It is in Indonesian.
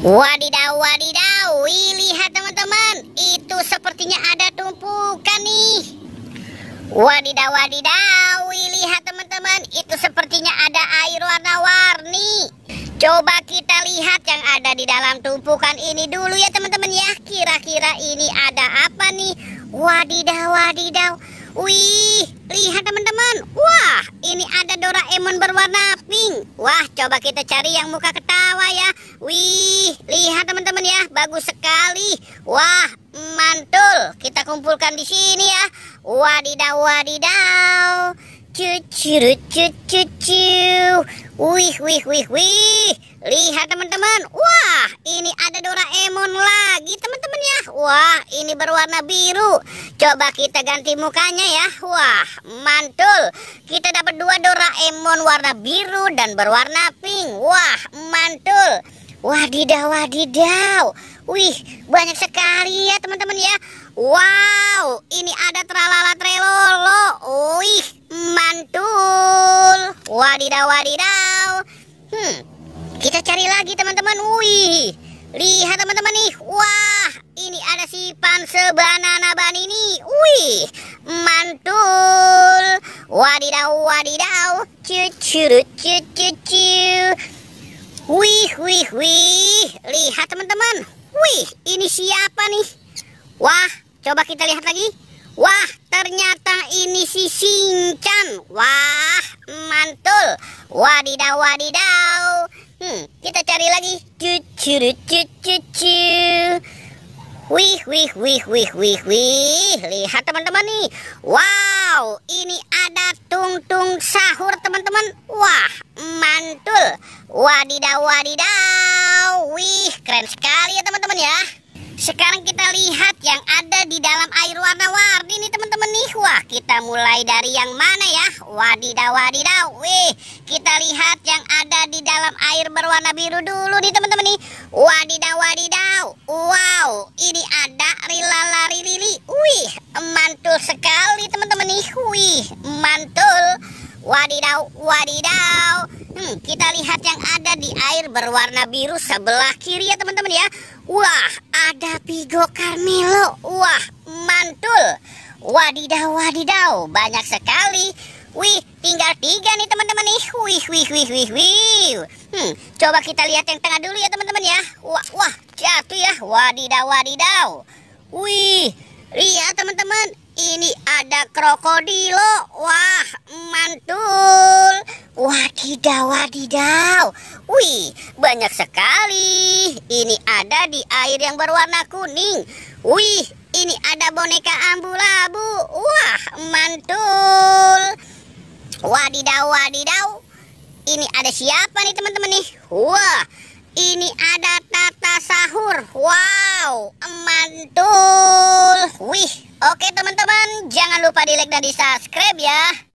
Wadidaw, wadidaw, wih, lihat teman-teman, itu sepertinya ada tumpukan nih. Wadidaw, wadidaw, wih, lihat teman-teman, itu sepertinya ada air warna-warni. Coba kita lihat yang ada di dalam tumpukan ini dulu ya teman-teman ya. Kira-kira ini ada apa nih? Wadidaw, wadidaw. Wih, lihat teman-teman. Wah, ini ada Doraemon berwarna pink. Wah, coba kita cari yang muka ketawa ya. Wih, lihat teman-teman ya, bagus sekali. Wah, mantul. Kita kumpulkan di sini ya. Wadidaw, wadidaw. Cucu, cucu. Wih, wih, wih, wih. Lihat teman-teman. Wah, ini ada Doraemon lagi teman-teman ya. Wah, ini berwarna biru. Coba kita ganti mukanya ya. Wah, mantul. Kita dapat dua Doraemon warna biru dan berwarna pink. Wah, mantul. Wadidaw, wadidaw. Wih, banyak sekali ya teman-teman ya. Wow, ini ada tralala trelolo. Wih, mantul. Wadidaw, wadidaw. Kita cari lagi teman-teman. Wih, lihat teman-teman nih. Wah, ini ada si Panse Banana Bunny nih. Wih, mantul. Wadidaw, wadidaw. Cucu, cucu. Wih, wih, wih. Lihat teman-teman. Wih, ini siapa nih? Wah, coba kita lihat lagi. Wah, ternyata ini si Shinchan. Wah, mantul. Wadidaw, wadidaw. Kita cari lagi. Cucu, cucu. Wih, wih, wih, wih, wih, wih. Lihat teman-teman nih. Wow, ini ada tung-tung sahur teman-teman. Wah, mantul. Wadidaw, wadidaw. Wih, keren sekali ya teman-teman ya. Sekarang kita lihat yang ada di dalam air warna-warni nih teman-teman nih. Wah, kita mulai dari yang mana ya? Wadidaw, wadidaw. Wih, kita lihat yang ada di dalam air berwarna biru dulu nih teman-teman nih. Wadidaw, wadidaw. Wow, ini ada rilalari lili. Wih, mantul sekali teman-teman nih. Wih, mantul. Wadidaw, wadidaw. Kita lihat yang ada di air berwarna biru sebelah kiri ya teman-teman ya. Wah, ada Pigo Carmelo. Wah, mantul. Wadidaw, wadidaw, banyak sekali. Wih, tinggal 3 nih teman-teman nih. Wih, wih, wih, wih, wih. Coba kita lihat yang tengah dulu ya teman-teman ya. Wah, wah, jatuh ya. Wadidaw, wadidaw. Wih, lihat teman-teman. Ini ada krokodilo. Wah, mantul. Wadidaw, wadidaw. Wih, banyak sekali. Ini ada di air yang berwarna kuning. Wih, ini ada boneka ambu-labu. Wah, mantul. Wadidaw, wadidaw. Ini ada siapa nih teman-teman nih? Wah, ini ada Tata Sahur. Wow, mantul. Wih, oke teman-teman, jangan lupa di like dan di subscribe ya.